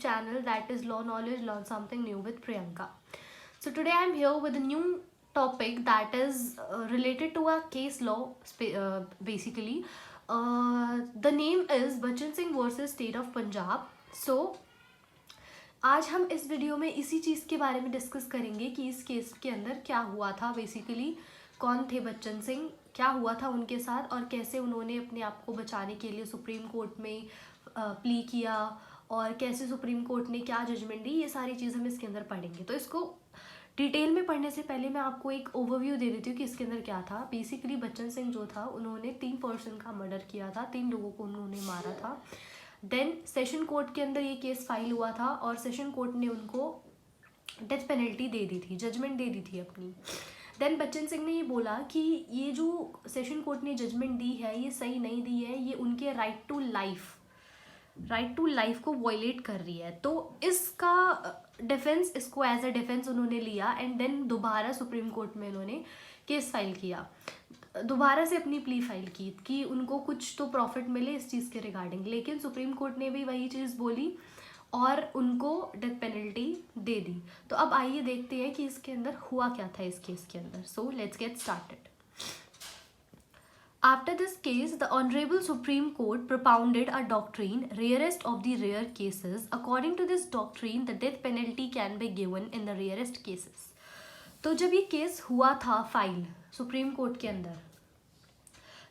channel, that is Law Knowledge, Learn Something New with Priyanka. So today I am here with a new topic that is related to our case law basically. The name is Bachan Singh versus State of Punjab. So आज हम इस video में इसी चीज़ के बारे में discuss करेंगे कि इस केस के अंदर क्या हुआ था, बेसिकली कौन थे बच्चन सिंह, क्या हुआ था उनके साथ और कैसे उन्होंने अपने आप को बचाने के लिए सुप्रीम कोर्ट में प्ली किया और कैसे सुप्रीम कोर्ट ने क्या जजमेंट दी। ये सारी चीज़ हम इसके अंदर पढ़ेंगे। तो इसको डिटेल में पढ़ने से पहले मैं आपको एक ओवरव्यू दे देती हूँ कि इसके अंदर क्या था। बेसिकली बच्चन सिंह जो था उन्होंने 3 पर्सन का मर्डर किया था, 3 लोगों को उन्होंने मारा था। देन सेशन कोर्ट के अंदर ये केस फाइल हुआ था और सेशन कोर्ट ने उनको डेथ पेनल्टी दे दी थी, जजमेंट दे दी थी अपनी। देन बच्चन सिंह ने ये बोला कि ये जो सेशन कोर्ट ने जजमेंट दी है ये सही नहीं दी है, ये उनके राइट टू लाइफ को वायलेट कर रही है। तो इसका डिफेंस, इसको एज अ डिफेंस उन्होंने लिया एंड देन दोबारा सुप्रीम कोर्ट में उन्होंने केस फाइल किया, दोबारा से अपनी प्ली फाइल की कि उनको कुछ तो प्रॉफिट मिले इस चीज़ के रिगार्डिंग। लेकिन सुप्रीम कोर्ट ने भी वही चीज़ बोली और उनको डेथ पेनल्टी दे दी। तो अब आइए देखते हैं कि इसके अंदर हुआ क्या था इस केस के अंदर। So let's get started. After this case, the Honorable Supreme Court propounded a doctrine, rarest of the rare cases. According to this doctrine, the death penalty can be given in the rarest cases. तो जब ये case हुआ था file supreme court के अंदर,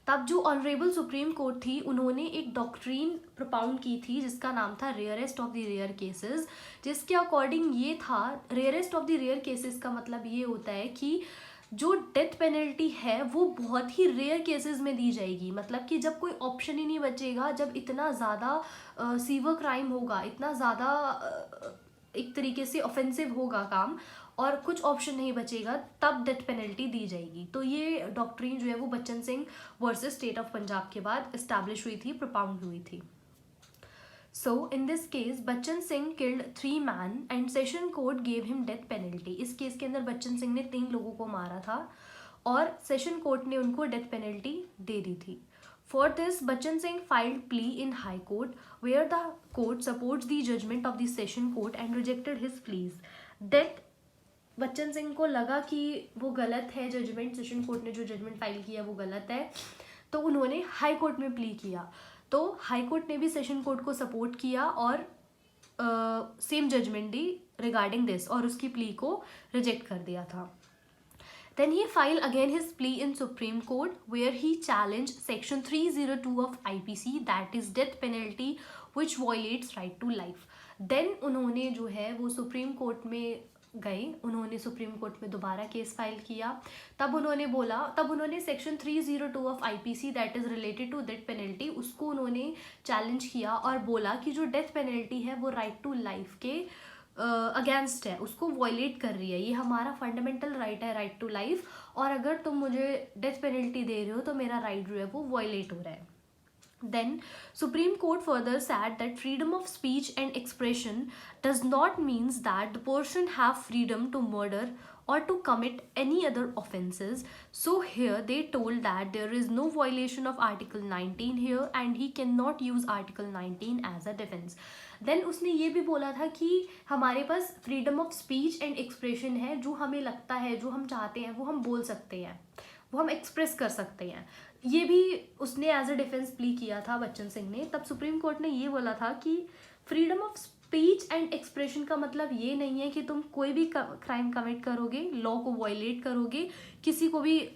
तब जो honourable supreme court थी उन्होंने एक डॉक्ट्रीन प्रोपाउंड की थी जिसका नाम था rarest of the rare cases, जिसके अकॉर्डिंग ये था, rarest of the rare cases का मतलब ये होता है कि जो डेथ पेनल्टी है वो बहुत ही रेयर केसेस में दी जाएगी। मतलब कि जब कोई ऑप्शन ही नहीं बचेगा, जब इतना ज़्यादा सीवर क्राइम होगा, इतना ज़्यादा एक तरीके से ऑफेंसिव होगा काम और कुछ ऑप्शन नहीं बचेगा, तब डेथ पेनल्टी दी जाएगी। तो ये डॉक्ट्रिन जो है वो Bachchan Singh versus state of Punjab के बाद इस्टेब्लिश हुई थी, प्रोपाउंड हुई थी। So in this case, Bachchan Singh killed 3 men and session court gave him death penalty. इस केस के अंदर बच्चन सिंह ने 3 लोगों को मारा था और सेशन कोर्ट ने उनको डेथ पेनल्टी दे दी थी। For this, Bachchan Singh filed plea in High Court, where the court supports the judgment of the session court and rejected his pleas. That Bachchan Singh को लगा कि वो गलत है जजमेंट, सेशन कोर्ट ने जो जजमेंट फाइल किया वो गलत है, तो उन्होंने हाई कोर्ट में प्ली किया। तो हाई कोर्ट ने भी सेशन कोर्ट को सपोर्ट किया और सेम जजमेंट दी रिगार्डिंग दिस और उसकी प्ली को रिजेक्ट कर दिया था। Then he filed again his plea in Supreme Court where he challenged section 302 of IPC, that is death penalty which violates right to life. Then उन्होंने जो है वो सुप्रीम कोर्ट में गए, उन्होंने सुप्रीम कोर्ट में दोबारा केस फाइल किया। तब उन्होंने section 302 of IPC that is related to death penalty, उसको उन्होंने चैलेंज किया और बोला कि जो डेथ पेनल्टी है वो राइट टू लाइफ के अगेंस्ट है, उसको वायलेट कर रही है। ये हमारा फंडामेंटल राइट है, राइट टू लाइफ, और अगर तुम मुझे डेथ पेनल्टी दे रहे हो तो मेरा राइट जो है वो वायलेट हो रहा है। Then Supreme Court further said that freedom of speech and expression does not means that the person have freedom to murder or to commit any other offenses. So here they told that there is no violation of Article 19 here and he cannot use Article 19 as a defense. Then उसने ये भी बोला था कि हमारे पास freedom of speech and expression है, जो हमें लगता है, जो हम चाहते हैं वो हम बोल सकते हैं, वो हम एक्सप्रेस कर सकते हैं। ये भी उसने एज अ डिफेंस प्ली किया था बच्चन सिंह ने। तब सुप्रीम कोर्ट ने ये बोला था कि freedom of speech and expression का मतलब ये नहीं है कि तुम कोई भी क्राइम कमिट करोगे, लॉ को वायलेट करोगे, किसी को भी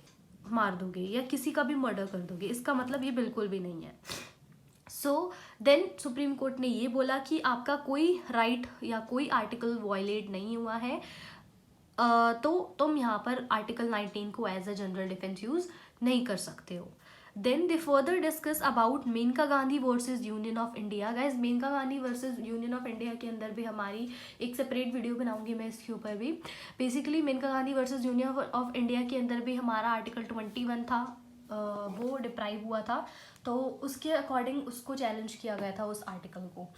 मार दोगे या किसी का भी मर्डर कर दोगे, इसका मतलब ये बिल्कुल भी नहीं है। सो देन सुप्रीम कोर्ट ने ये बोला कि आपका कोई राइट या कोई आर्टिकल वायलेट नहीं हुआ है, तो तुम यहाँ पर आर्टिकल 19 को as a general defence use नहीं कर सकते हो। Then they further discuss about Maneka Gandhi versus Union of India. Guys Maneka Gandhi versus Union of India के अंदर भी हमारी एक सेपरेट वीडियो बनाऊंगी मैं इसके ऊपर भी। Basically Maneka Gandhi versus Union of India के अंदर भी हमारा आर्टिकल 21 था, वो डिप्राइव हुआ था, तो उसके अकॉर्डिंग उसको चैलेंज किया गया था उस आर्टिकल को।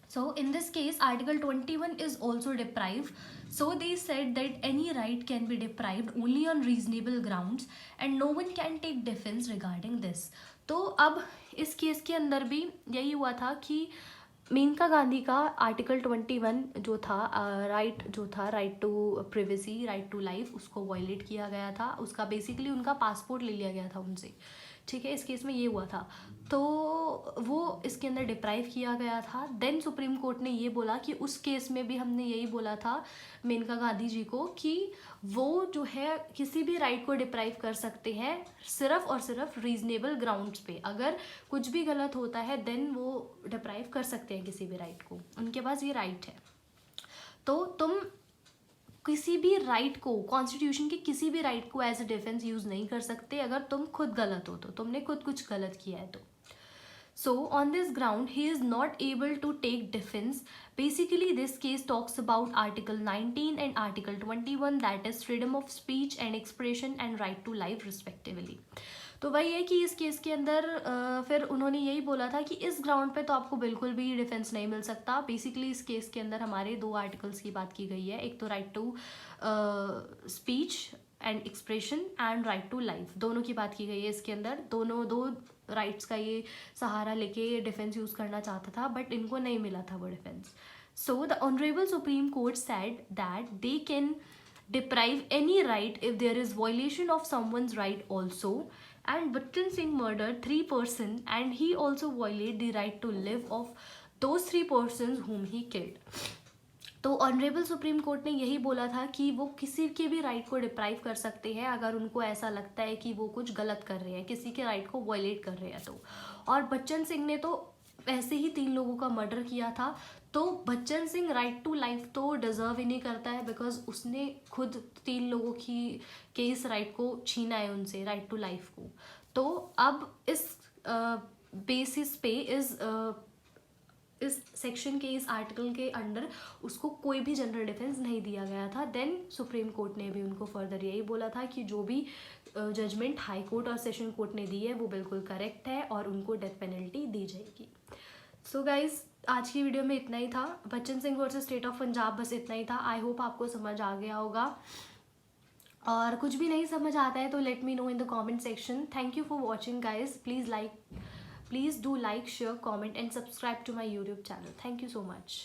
So in this case, Article 21 is also deprived. So they said that any right can be deprived only on reasonable grounds and no one can take defense regarding this. तो अब इस case के अंदर भी यही हुआ था कि मेनका गांधी का आर्टिकल 21 जो था, right to privacy, right to life, उसको वायलेट किया गया था। उसका बेसिकली उनका पासपोर्ट ले लिया गया था उनसे, ठीक है, इस केस में ये हुआ था। तो वो इसके अंदर डिप्राइव किया गया था। देन सुप्रीम कोर्ट ने ये बोला कि उस केस में भी हमने यही बोला था मेनका गांधी जी को कि वो जो है किसी भी राइट को डिप्राइव कर सकते हैं सिर्फ और सिर्फ रीजनेबल ग्राउंड्स पे। अगर कुछ भी गलत होता है देन वो डिप्राइव कर सकते हैं किसी भी राइट को, उनके पास ये राइट है। तो तुम किसी भी राइट को, कॉन्स्टिट्यूशन के किसी भी राइट को एज अ डिफेंस यूज नहीं कर सकते अगर तुम खुद गलत हो, तो तुमने खुद कुछ गलत किया है तो। So on this ground he is not able to take defense. Basically this case talks about article 19 and article 21, that is freedom of speech and expression and right to life respectively. तो वही है कि इस case के अंदर फिर उन्होंने यही बोला था कि इस ग्राउंड पे तो आपको बिल्कुल भी डिफेंस नहीं मिल सकता। बेसिकली इस केस के अंदर हमारे 2 आर्टिकल्स की बात की गई है, एक तो right to speech and expression and right to life, दोनों की बात की गई है इसके अंदर। दोनों 2 राइट्स का ये सहारा लेके डिफेंस यूज करना चाहता था, बट इनको नहीं मिला था वो defence. So the honourable supreme court said that they can deprive any right if there is violation of someone's right also, and Bachchan Singh murdered 3 persons and he also violated the right to live of those 3 persons whom he killed. तो honourable supreme court ने यही बोला था कि वो किसी के भी राइट को डिप्राइव कर सकते हैं अगर उनको ऐसा लगता है कि वो कुछ गलत कर रहे हैं, किसी के राइट को वायलेट कर रहे हैं तो। और बच्चन सिंह ने तो वैसे ही 3 लोगों का मर्डर किया था, तो Bachan Singh right to life तो डिजर्व ही नहीं करता है, बिकॉज उसने खुद 3 लोगों के इस राइट को छीना है उनसे, राइट टू लाइफ को। तो अब इस बेसिस पे इस सेक्शन के, इस आर्टिकल के अंडर उसको कोई भी जनरल डिफेंस नहीं दिया गया था। देन सुप्रीम कोर्ट ने भी उनको फर्दर यही बोला था कि जो भी जजमेंट हाई कोर्ट और सेशन कोर्ट ने दी है वो बिल्कुल करेक्ट है और उनको डेथ पेनल्टी दी जाएगी। सो गाइज आज की वीडियो में इतना ही था, Bachchan Singh versus state of Punjab, बस इतना ही था। आई होप आपको समझ आ गया होगा, और कुछ भी नहीं समझ आता है तो let me know in the comment section. Thank you for watching guys, please do like, share, comment and subscribe to my YouTube channel. Thank you so much.